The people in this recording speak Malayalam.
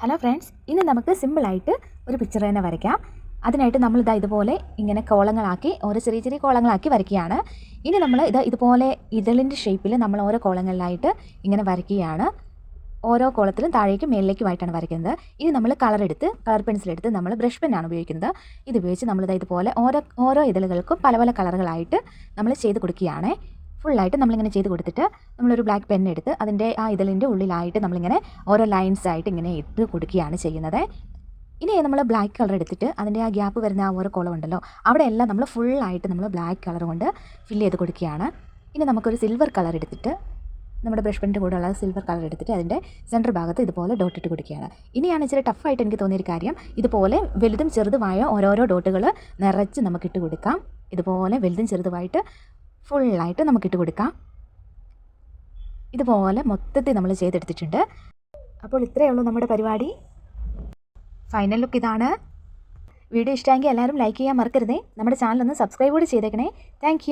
ഹലോ ഫ്രണ്ട്സ്, ഇന്ന് നമുക്ക് സിമ്പിളായിട്ട് ഒരു പിക്ചർ തന്നെ വരയ്ക്കാം. അതിനായിട്ട് നമ്മളിതാ ഇതുപോലെ ഇങ്ങനെ കോളങ്ങളാക്കി ഓരോ ചെറിയ ചെറിയ കോളങ്ങളാക്കി വരയ്ക്കുകയാണ്. ഇനി നമ്മൾ ഇതുപോലെ ഇതളിൻ്റെ ഷേപ്പിൽ നമ്മൾ ഓരോ കോളങ്ങളിലായിട്ട് ഇങ്ങനെ വരയ്ക്കുകയാണ്. ഓരോ കോളത്തിലും താഴേക്കും മേളിലേക്കുമായിട്ടാണ് വരയ്ക്കുന്നത്. ഇനി നമ്മൾ കളർ പെൻസിലെടുത്ത് നമ്മൾ ബ്രഷ് പെന്നാണ് ഉപയോഗിക്കുന്നത്. ഇത് ഉപയോഗിച്ച് നമ്മളിതാ ഇതുപോലെ ഓരോ ഇതളുകൾക്കും പല പല കളറുകളായിട്ട് നമ്മൾ ചെയ്ത് കൊടുക്കുകയാണ്. ഫുള്ളായിട്ട് നമ്മളിങ്ങനെ ചെയ്ത് കൊടുത്തിട്ട് നമ്മളൊരു ബ്ലാക്ക് പെൻ എടുത്ത് അതിൻ്റെ ആ ഇതളിൻ്റെ ഉള്ളിലായിട്ട് നമ്മളിങ്ങനെ ഓരോ ലൈൻസായിട്ട് ഇങ്ങനെ ഇട്ട് കൊടുക്കുകയാണ് ചെയ്യുന്നത്. ഇനി നമ്മൾ ബ്ലാക്ക് കളർ എടുത്തിട്ട് അതിൻ്റെ ആ ഗ്യാപ്പ് വരുന്ന ആ ഓരോ കോളം ഉണ്ടല്ലോ, അവിടെയെല്ലാം നമ്മൾ ഫുള്ളായിട്ട് നമ്മൾ ബ്ലാക്ക് കളർ കൊണ്ട് ഫില്ല് ചെയ്ത് കൊടുക്കുകയാണ്. ഇനി നമുക്കൊരു സിൽവർ കളർ എടുത്തിട്ട് നമ്മുടെ ബ്രഷ് പെന്നിൻ്റെ കൂടെ ഉള്ള സിൽവർ കളർ എടുത്തിട്ട് അതിൻ്റെ സെൻറ്റർ ഭാഗത്ത് ഇതുപോലെ ഡോട്ട് ഇട്ട് കൊടുക്കുകയാണ്. ഇനിയാണ് ഇച്ചിരി ടഫായിട്ട് എനിക്ക് തോന്നിയൊരു കാര്യം, ഇതുപോലെ വലുതും ചെറുതുമായ ഓരോരോ ഡോട്ടുകൾ നിറച്ച് നമുക്കിട്ട് കൊടുക്കാം. ഇതുപോലെ വലുതും ചെറുതുമായിട്ട് ഫുള്ളായിട്ട് നമുക്കിട്ട് കൊടുക്കാം. ഇതുപോലെ മൊത്തത്തിൽ നമ്മൾ ചെയ്തെടുത്തിട്ടുണ്ട്. അപ്പോൾ ഇത്രയേ ഉള്ളൂ നമ്മുടെ പരിപാടി. ഫൈനൽ ലുക്ക് ഇതാണ്. വീഡിയോ ഇഷ്ടമെങ്കിൽ എല്ലാവരും ലൈക്ക് ചെയ്യാൻ മറക്കരുതേ. നമ്മുടെ ചാനൽ ഒന്ന് സബ്സ്ക്രൈബ് കൂടി ചെയ്തേക്കണേ. താങ്ക്